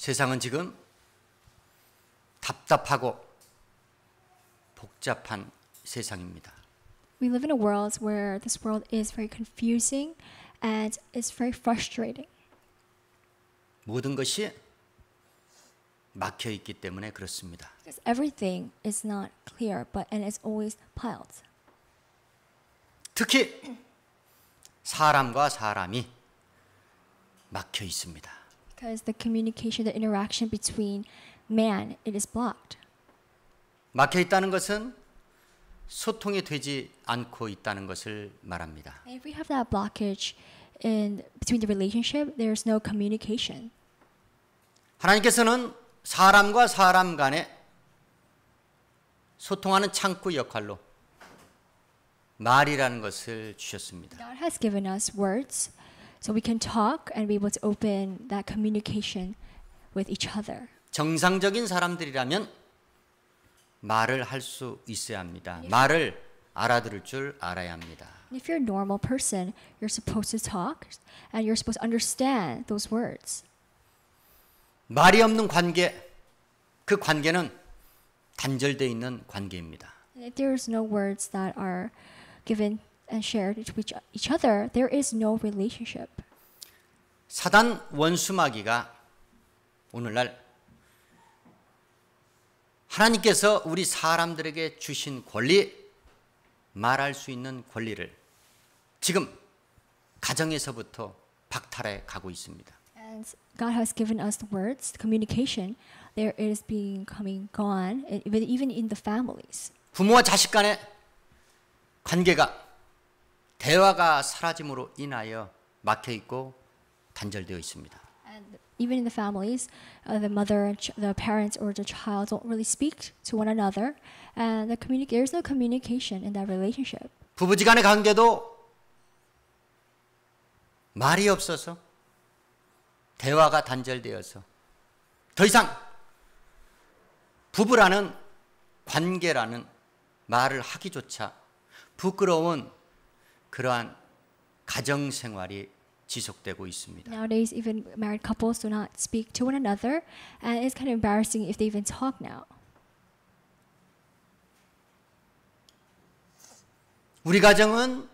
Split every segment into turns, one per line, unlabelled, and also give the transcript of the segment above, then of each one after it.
세상은 지금 답답하고 복잡한 세상입니다.
We live in a world where this world is very confusing and it's very frustrating.
모든 것이 막혀 있기 때문에 그렇습니다.
Because everything is not clear, and it's always piled.
특히 사람과 사람이 막혀 있습니다.
Because the communication, the interaction between man, it is blocked.
막혀 있다는 것은 소통이 되지 않고 있다는 것을 말합니다.
And if we have that blockage between the relationship, there's no communication.
하나님께서는 사람과 사람 간에 소통하는 창구 역할로 말이라는 것을 주셨습니다.
God has given us words so we can talk and be able to open that communication with each other.
정상적인 사람들이라면 말을 할 수 있어야 합니다. 말을 알아들을 줄 알아야 합니다.
If you're a normal person, you're supposed to talk and you're supposed to understand those words.
말이 없는 관계, 그 관계는 단절되어 있는 관계입니다.
And if there's no words that are given and shared with each other, there is no relationship.
사단 원수마귀가 오늘날 하나님께서 우리 사람들에게 주신 권리, 말할 수 있는 권리를 지금 가정에서부터 박탈해 가고 있습니다.
And God has given us the words, the communication. There is becoming gone, even in the families.
부모와 자식 간의 관계가 대화가 사라짐으로 인하여 막혀 있고 단절되어 있습니다.
And even in the families, the mother, the parents, or the child don't really speak to one another, and there's no communication in that relationship.
부부지간의 관계도 말이 없어서 대화가 단절되어서 더 이상 부부라는 관계라는 말을 하기조차 부끄러운 그러한 가정 생활이 지속되고 있습니다.
Nowadays, even married couples do not speak to one another, and it's kind of embarrassing if they even talk now.
우리 가정은,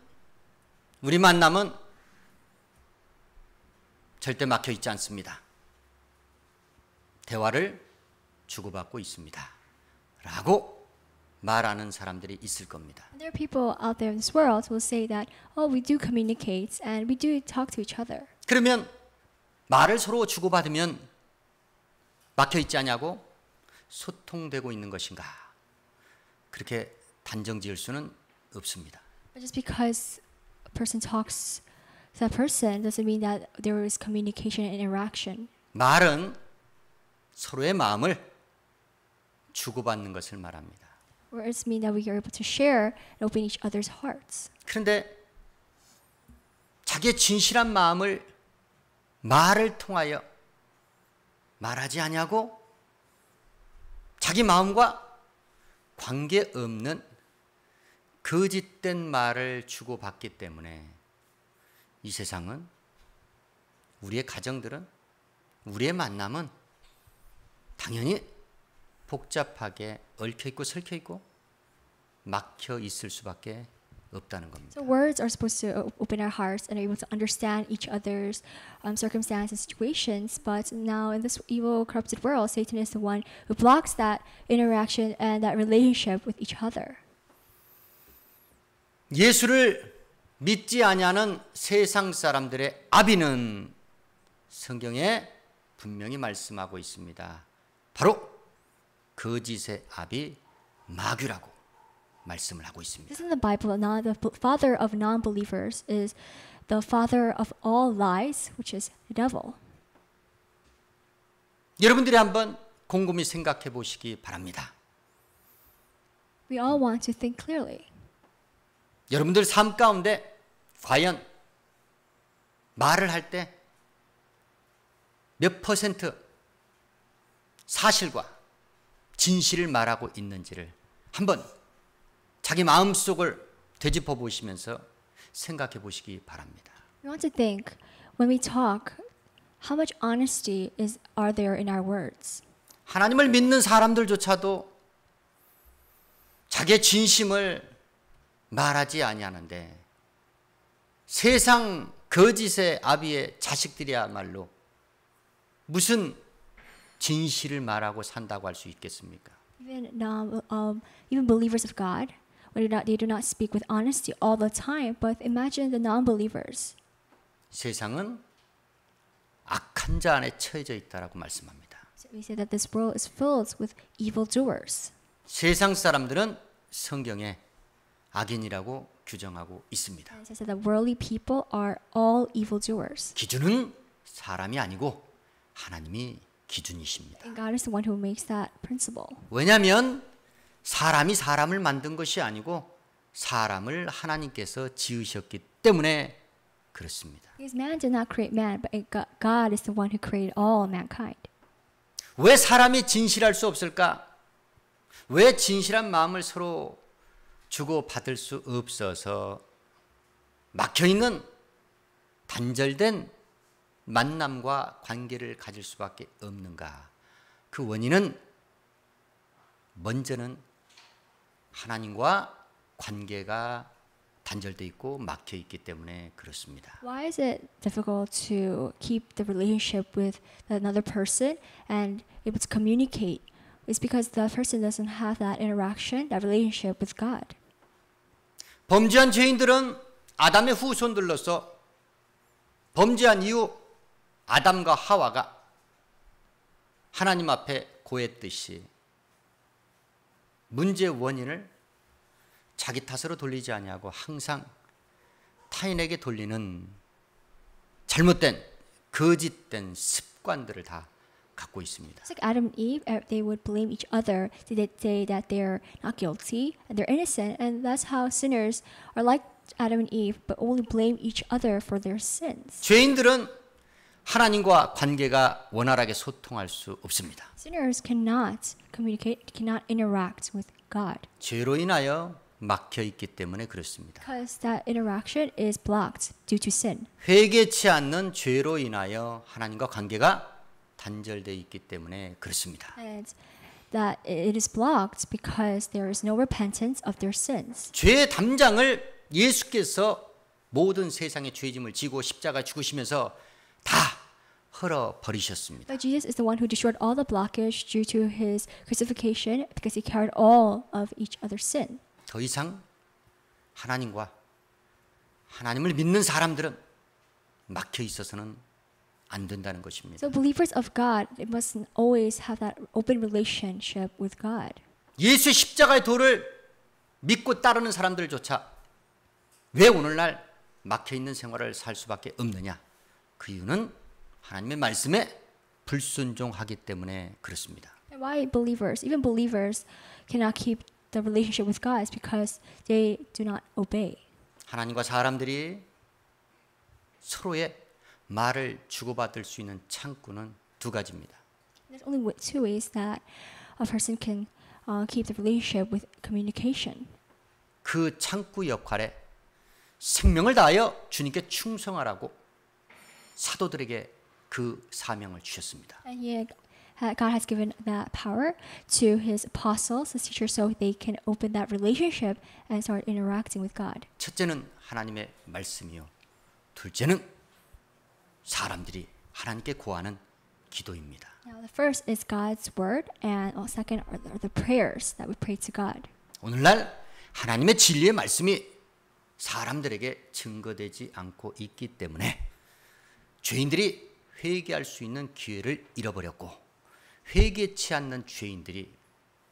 우리 만남은 절대 막혀 있지 않습니다. 대화를 주고받고 있습니다. 라고 말하는 사람들이 있을 겁니다.
There are people out there in this world who will say that, oh, we do communicate and we do talk to each other.
그러면 말을 서로 주고받으면 막혀 있지 않냐고 소통되고 있는 것인가? 그렇게 단정 지을 수는 없습니다.
But just because a person talks to that person doesn't mean that there is communication and interaction.
말은 서로의 마음을 주고받는 것을 말합니다.
Words mean that we are able to share and open each other's hearts.
그런데 자기의 진실한 마음을 말을 통하여 말하지 않냐고 자기 마음과 관계없는 거짓된 말을 주고받기 때문에 이 세상은, 우리의 가정들은, 우리의 만남은 당연히 복잡하게 얽혀있고 설켜있고 막혀 있을 수밖에 없다는 겁니다.
So words are supposed to open our hearts and are able to understand each other's circumstances and situations. But now in this evil, corrupted world, Satan is the one who blocks that interaction and that relationship with each other.
예수를 믿지 아니하는 세상 사람들의 아비는 성경에 분명히 말씀하고 있습니다. 바로 거짓의 아비 마귀라고 말씀을 하고 있습니다.
This is in the Bible. Now the father of non-believers is the father of all lies, which is the devil.
여러분들이 한번 곰곰이 생각해 보시기 바랍니다.
We all want to think clearly.
여러분들 삶 가운데 과연 말을 할 때 몇 퍼센트 사실과 진실을 말하고 있는지를 한번 자기 마음속을 되짚어 보시면서 생각해 보시기 바랍니다.
We want to think when we talk, How much honesty are there in our words?
하나님을 믿는 사람들조차도 자기의 진심을 말하지 아니하는데 세상 거짓의 아비의 자식들이야말로 무슨 진실을 말하고 산다고 할 수 있겠습니까?
Even believers of God, they do not speak with honesty all the time. But imagine the non-believers.
세상은 악한 자 안에 처해져 있다라고 말씀합니다.
So we say that this world is filled with evildoers.
세상 사람들은 성경에 악인이라고 규정하고 있습니다.
And it says that the worldly people are all evildoers.
기준은 사람이 아니고 하나님이 기준이십니다.
And God is the one who makes that principle.
왜냐하면 사람이 사람을 만든 것이 아니고 사람을 하나님께서 지으셨기 때문에 그렇습니다.
Because man did not create man, but God is the one who created all mankind.
왜 사람이 진실할 수 없을까? 왜 진실한 마음을 서로 주고 받을 수 없어서 막혀있는 단절된 만남과 관계를 가질 수밖에 없는가? 그 원인은 먼저는 하나님과 관계가 단절되어 있고 막혀 있기 때문에 그렇습니다.
Why is it difficult to keep the relationship with another person and able to communicate? It's because the person doesn't have that interaction, that relationship with God.
범죄한 죄인들은 아담의 후손들로서 범죄한 이후 아담과 하와가 하나님 앞에 고했듯이 문제의 원인을 자기 탓으로 돌리지 아니하고 항상 타인에게 돌리는 잘못된 거짓된 습관들을 다 갖고 있습니다.
It's like Adam and Eve, they would blame each other. They say that they're not guilty and they're innocent, and that's how sinners are like Adam and Eve, but only blame each other for their sins.
죄인들은 하나님과 관계가 원활하게 소통할 수 없습니다.
Sinners cannot communicate, cannot interact with God.
죄로 인하여 막혀 있기 때문에 그렇습니다.
Because that interaction is blocked due to sin.
회개치 않는 죄로 인하여 하나님과 관계가 단절되어 있기 때문에 그렇습니다.
And that it is blocked because there is no repentance of their sins.
죄의 담장을 예수께서 모든 세상의 죄짐을 지고 십자가에 죽으시면서 다 헐어 버리셨습니다.
But Jesus is the one who destroyed all the blockage due to his crucifixion because he carried all of each other's sin.
더 이상 하나님과 하나님을 믿는 사람들은 막혀 있어서는 안 된다는 것입니다.
So believers of God, they must always have that open relationship with God.
예수의 십자가의 도를 믿고 따르는 사람들조차 왜 오늘날 막혀 있는 생활을 살 수밖에 없느냐? 그 이유는 하나님의 말씀에 불순종하기 때문에 그렇습니다.
And why believers, even believers, cannot keep the relationship with God is because they do not obey.
하나님과 사람들이 서로의 말을 주고받을 수 있는 창구는 두 가지입니다.
There's only two ways that a person can keep the relationship with communication.
그 창구 역할에 생명을 다하여 주님께 충성하라고 사도들에게 그 사명을 주셨습니다.
And God has given that power to his apostles, his teachers, so they can open that relationship and start interacting with God.
첫째는 하나님의 말씀이요. 둘째는 사람들이 하나님께 구하는 기도입니다.
Now, the first is God's word, and second are the prayers that we pray to God.
오늘날 하나님의 진리의 말씀이 사람들에게 증거되지 않고 있기 때문에 죄인들이 회개할 수 있는 기회를 잃어버렸고 회개치 않는 죄인들이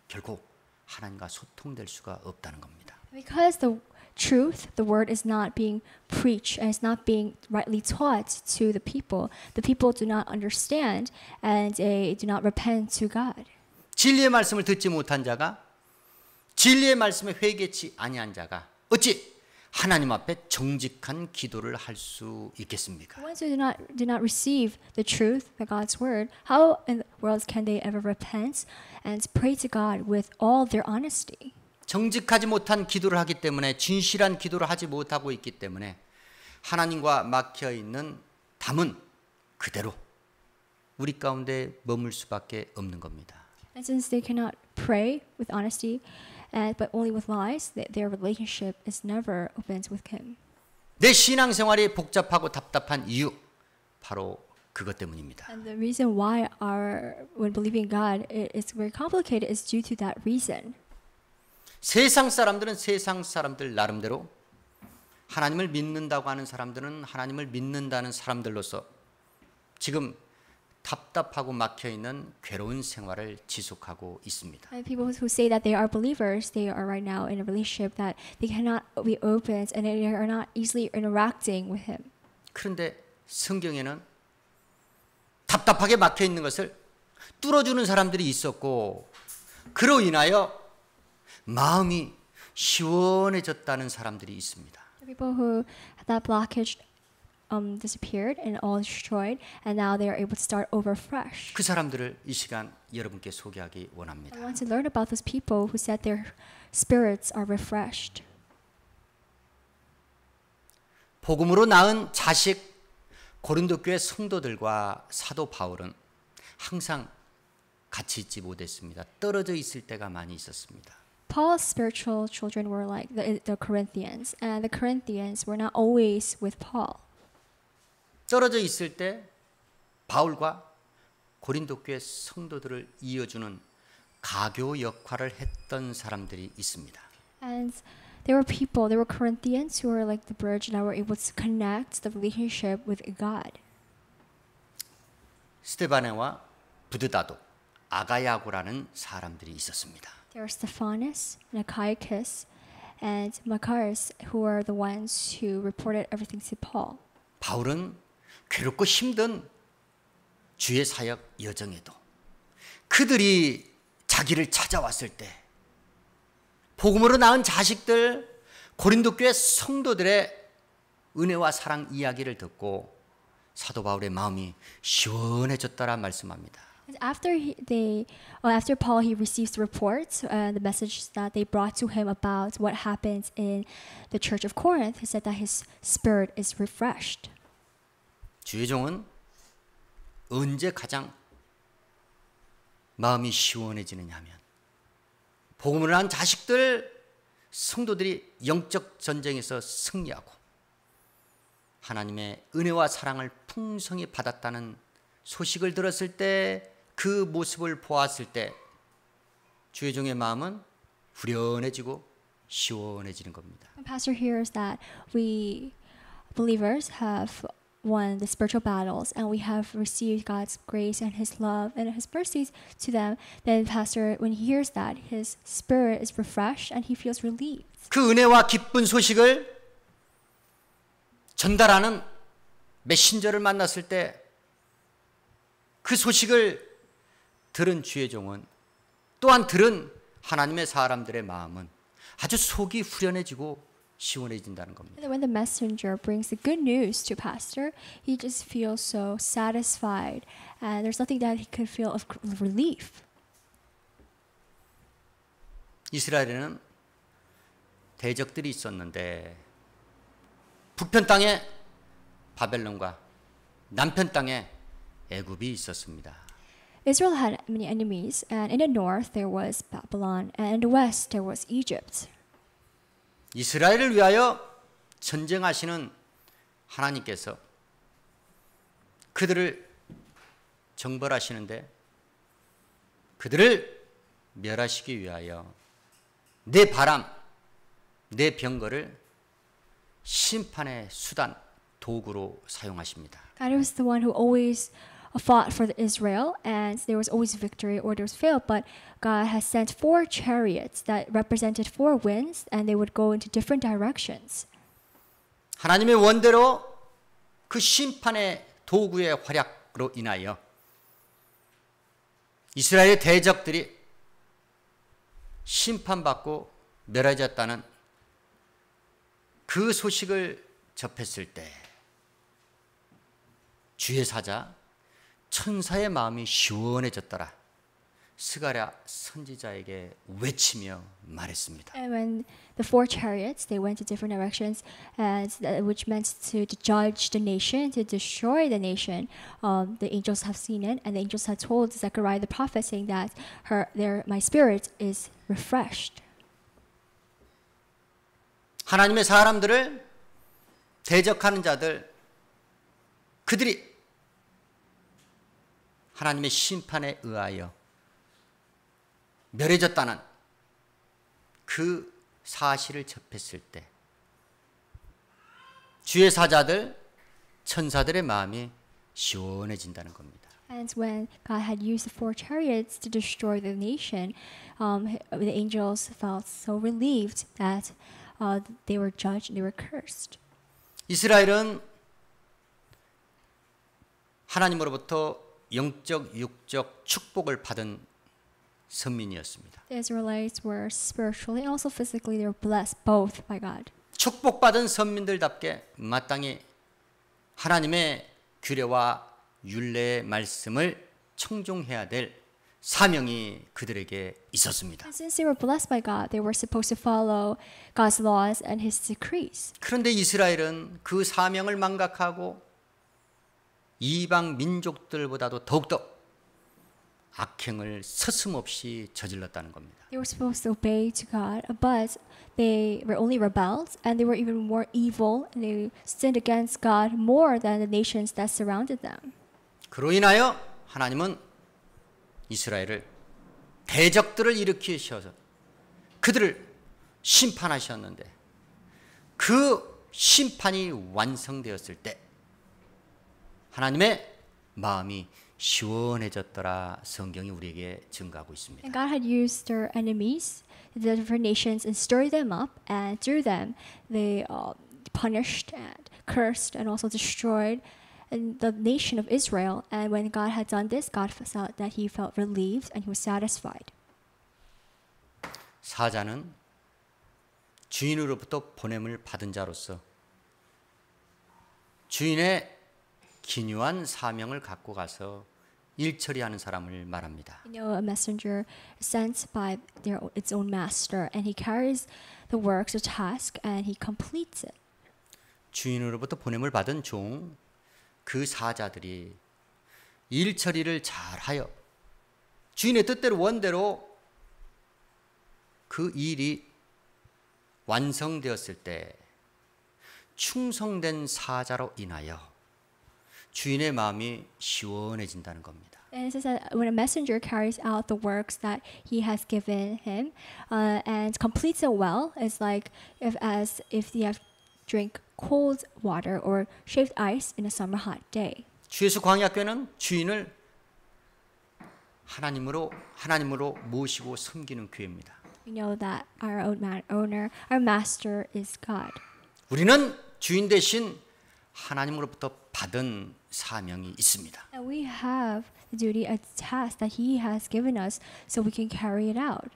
결국 하나님과 소통될 수가 없다는 겁니다.
Because the truth, the word is not being preached and it's not being rightly taught to the people do not understand and they do not repent to God.
진리의 말씀을 듣지 못한 자가 진리의 말씀에 회개치 아니한 자가 어찌 하나님 앞에 정직한 기도를 할 수 있겠습니까?
Ones who do not receive the truth, the God's word, how in the world can they ever repent and pray to God with all their honesty?
정직하지 못한 기도를 하기 때문에 진실한 기도를 하지 못하고 있기 때문에 하나님과 막혀 있는 담은 그대로 우리 가운데 머물 수밖에 없는 겁니다.
And since they cannot pray with honesty, but only with lies, their relationship is never opened with Him.
내 신앙생활이 복잡하고 답답한 이유 바로 그것 때문입니다.
And the reason why when believing God is very complicated is due to that reason.
세상 사람들은 세상 사람들 나름대로 하나님을 믿는다고 하는 사람들은 하나님을 믿는다는 사람들로서 지금 답답하고 막혀 있는 괴로운 생활을 지속하고 있습니다.
And people who say that they are believers, they are right now in a relationship that they cannot be opened and they are not easily interacting with Him.
그런데 성경에는 답답하게 막혀 있는 것을 뚫어주는 사람들이 있었고 그로 인하여 마음이 시원해졌다는 사람들이 있습니다.
People who had that blockage disappeared and all destroyed, and now they are able to start over fresh.
그 사람들을 이 시간 여러분께 소개하기 원합니다.
I want to learn about those people who said their spirits are refreshed.
복음으로 낳은 자식 고린도 교회 성도들과 사도 바울은 항상 같이 있지 못했습니다. 떨어져 있을 때가 많이 있었습니다.
Paul's spiritual children were like the Corinthians, and the Corinthians were not always with Paul.
떨어져 있을 때 바울과 고린도 교회 성도들을 이어주는 가교 역할을 했던 사람들이 있습니다.
And there were Corinthians who were like the bridge and were able to connect the relationship with God.
스데바네와 부드다도, 아가야고라는 사람들이 있었습니다.
There were Stephanus and Achaicus and Machaerus who were the ones who reported everything to Paul.
바울은 괴롭고 힘든 주의 사역 여정에도 그들이 자기를 찾아왔을 때 복음으로 낳은 자식들 고린도 교회 성도들의 은혜와 사랑 이야기를 듣고 사도 바울의 마음이 시원해졌다라 말씀합니다.
After Paul he receives the reports, the message that they brought to him about what happened in the church of Corinth, he said that his spirit is refreshed.
주의 종은 언제 가장 마음이 시원해지느냐 하면 복음을 한 자식들 성도들이 영적 전쟁에서 승리하고 하나님의 은혜와 사랑을 풍성히 받았다는 소식을 들었을 때 그 모습을 보았을 때 주의 종의 마음은 후련해지고 시원해지는 겁니다.
Pastor hears that we believers have won the spiritual battles and we have received God's grace and His love and His mercies to them. Then Pastor, when he hears that, his spirit is refreshed and he feels relieved.
그 은혜와 기쁜 소식을 전달하는 메신저를 만났을 때 그 소식을 들은 주의 종은 또한 들은 하나님의 사람들의 마음은 아주 속이 후련해지고 시원해진다는 겁니다.
And when the messenger brings the good news to Pastor, he just feels so satisfied and there's nothing that he could feel of relief.
이스라엘에는 대적들이 있었는데 북편 땅에 바벨론과 남편 땅에 애굽이 있었습니다.
Israel had many enemies, and in the north there was Babylon, and in the west there was Egypt.
이스라엘을 위하여 전쟁하시는 하나님께서 그들을 정벌하시는데 그들을 멸하시기 위하여 내 바람, 내 병거를 심판의 수단, 도구로 사용하십니다.
God was the one who always fought for Israel, and there was always victory or there was fail. But God has sent 4 chariots that represented 4 winds, and they would go into different directions.
하나님의 원대로 그 심판의 도구의 활약으로 인하여 이스라엘의 대적들이 심판받고 멸해졌다는 그 소식을 접했을 때 주의 사자 천사의 마음이 시원해졌더라. 스가랴 선지자에게 외치며 말했습니다.
And when the four chariots, they went to different directions, which meant to judge the nation, to destroy the nation. The angels have seen it, and the angels had told Zechariah the prophet, saying that my spirit is refreshed.
하나님의 사람들을 대적하는 자들, 그들이 하나님의 심판에 의하여 멸해졌다는 그 사실을 접했을 때 주의 사자들, 천사들의 마음이 시원해진다는 겁니다.
And when God had used the four chariots to destroy the nation, the angels felt so relieved that they were judged and they were cursed.
이스라엘은 하나님으로부터 영적, 육적 축복을 받은 선민이었습니다.
The Israelites were spiritually and also physically they were blessed both by God.
축복받은 선민들답게 마땅히 하나님의 규례와 율례의 말씀을 청종해야 될 사명이 그들에게 있었습니다.
And since they were blessed by God, they were supposed to follow God's laws and His decrees.
그런데 이스라엘은 그 사명을 망각하고 이방 민족들보다도 더욱더 악행을 서슴없이 저질렀다는 겁니다.
They were supposed to obey to God, but they were only rebelled and they were even more evil and they sinned against God more than the nations that surrounded them.
그로 인하여 하나님은 이스라엘을 대적들을 일으키셔서 그들을 심판하셨는데 그 심판이 완성되었을 때 하나님의 마음이 시원해졌더라 성경이 우리에게 증거하고 있습니다.
And God had used their enemies, the different nations, and stirred them up, and through them they punished and cursed and also destroyed the nation of Israel. And when God had done this, God felt that He felt relieved and He was satisfied.
사자는 주인으로부터 보냄을 받은 자로서 주인의 기묘한 사명을 갖고 가서 일 처리하는 사람을 말합니다.
You know, a messenger sent by its own master, and he carries the works, the task, and he completes it.
주인으로부터 보냄을 받은 종, 그 사자들이 일 처리를 잘하여 주인의 뜻대로 원대로 그 일이 완성되었을 때 충성된 사자로 인하여 주인의 마음이 시원해진다는 겁니다.
And it says that when a messenger carries out the works that he has given him and completes it well, it's like as if you have drink cold water or shaved ice in a summer hot day.
주 예수 광야교회는 주인을 하나님으로 모시고 섬기는 교회입니다.
We know that our our master is God.
우리는 주인 대신 하나님으로부터 받은 사명이 있습니다.
And we have the duty, a task that He has given us, so we can carry it out.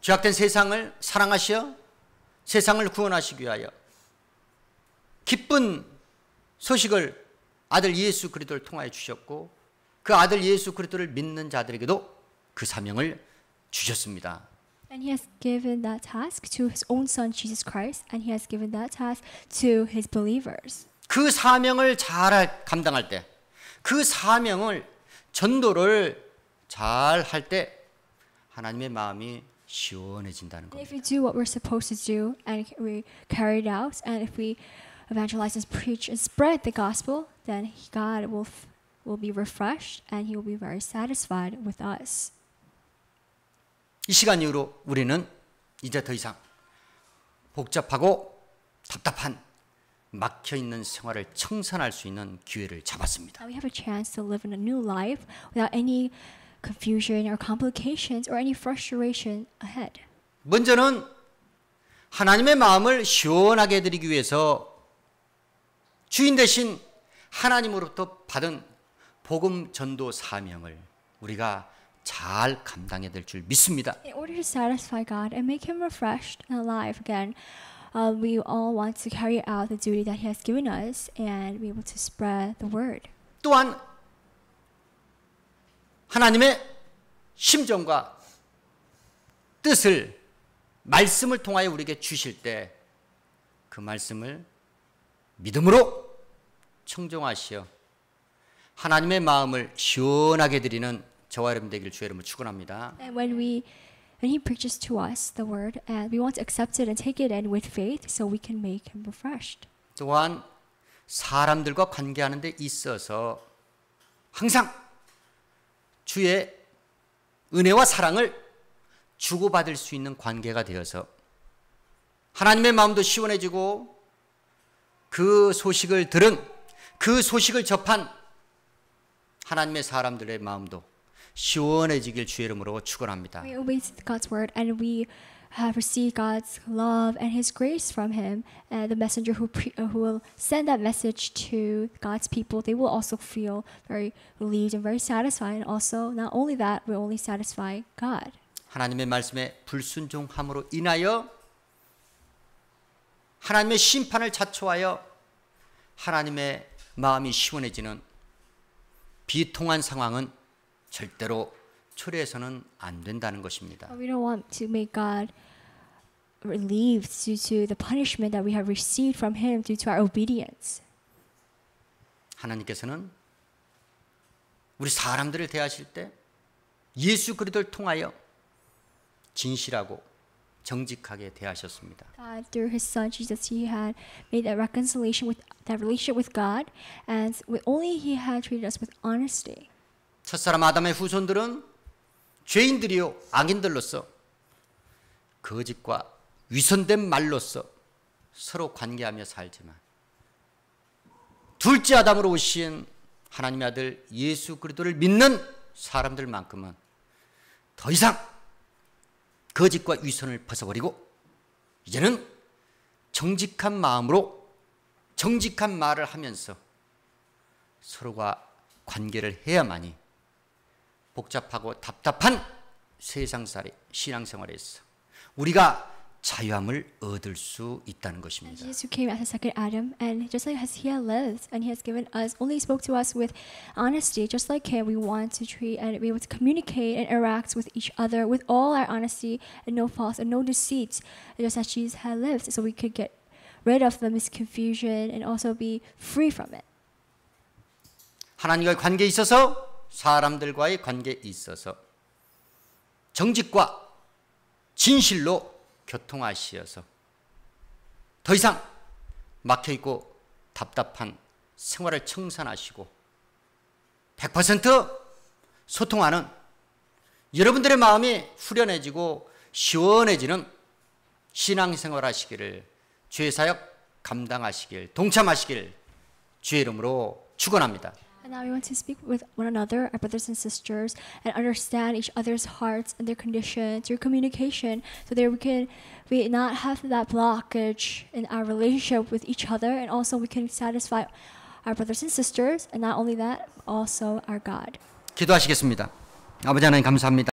죄악된 세상을 사랑하시어 세상을 구원하시기 위하여 기쁜 소식을 아들 예수 그리스도를 통하여 주셨고 그 아들 예수 그리스도를 믿는 자들에게도 그 사명을 주셨습니다.
And He has given that task to His own Son Jesus Christ, and He has given that task to His believers.
그 사명을 잘 감당할 때, 그 사명을 전도를 잘 할 때 하나님의 마음이 시원해진다는
And if
겁니다.
we do what we're supposed to do, and we carry it out, and if we evangelize and preach and spread the gospel, then God will be refreshed, and He will be very satisfied with us.
이 시간 이후로 우리는 이제 더 이상 복잡하고 답답한 막혀있는 생활을 청산할 수 있는 기회를 잡았습니다.
Now we have a chance to live in a new life without any confusion or complications or any frustration ahead.
먼저는 하나님의 마음을 시원하게 해드리기 위해서 주인 대신 하나님으로부터 받은 복음 전도 사명을 우리가 잘 감당해야 될 줄 믿습니다.
In order to satisfy God and make Him refreshed and alive again, we all want to carry out the duty that He has given us and be able to spread the word.
또한 하나님의 심정과 뜻을 말씀을 통하여 우리에게 주실 때 그 말씀을 믿음으로 청종하시어 하나님의 마음을 시원하게 드리는 저와 여러분 되기를 주의 이름으로 축원합니다.
And when He preaches to us the word, and we want to accept it and take it in with faith, so we can make Him refreshed.
또한 사람들과 관계하는 데 있어서 항상 주의 은혜와 사랑을 주고받을 수 있는 관계가 되어서 하나님의 마음도 시원해지고 그 소식을 들은 그 소식을 접한 하나님의 사람들의 마음도 시원해지길 주의 이름으로 축원합니다.
We obey God's word, and we have received God's love and His grace from Him. And the messenger who will send that message to God's people, they will also feel very relieved and very satisfied. And also, not only that, will only satisfy God.
하나님의 말씀에 불순종함으로 인하여 하나님의 심판을 자초하여 하나님의 마음이 시원해지는 비통한 상황은 절대로 초래해서는 안 된다는 것입니다.
We don't want to make God relieved due to the punishment that we have received from Him due to our obedience.
하나님께서는 우리 사람들을 대하실 때 예수 그리스도를 통하여 진실하고 정직하게 대하셨습니다.
God, through His Son Jesus, He had made that reconciliation with that relationship with God, and only He had treated us with honesty.
첫사람 아담의 후손들은 죄인들이요 악인들로서 거짓과 위선된 말로서 서로 관계하며 살지만 둘째 아담으로 오신 하나님의 아들 예수 그리스도를 믿는 사람들만큼은 더 이상 거짓과 위선을 벗어버리고 이제는 정직한 마음으로 정직한 말을 하면서 서로가 관계를 해야만이 복잡하고 답답한 세상살이 신앙생활에서 우리가 자유함을 얻을 수 있다는 것입니다.
Jesus who came as a second Adam, and just like as He had lived, and He has given us, only spoke to us with honesty, just like Him, we want to treat and be able to communicate and interact with each other with all our honesty and no faults and no deceits, just as Jesus had lived, so we could get rid of the misconfusion and also be free from it.
하나님과의 관계에 있어서 사람들과의 관계에 있어서 정직과 진실로 교통하시어서 더 이상 막혀있고 답답한 생활을 청산하시고 100% 소통하는 여러분들의 마음이 후련해지고 시원해지는 신앙생활 하시기를 주의 사역 감당하시길 동참하시길 주의 이름으로 축원합니다.
And now we want to speak with one another, our brothers and sisters, and understand each other's hearts and their condition through communication, so that we not have that blockage in our relationship with each other, and also we can satisfy our brothers and sisters, and not only that, also our God.
기도하시겠습니다. 아버지 하나님 감사합니다.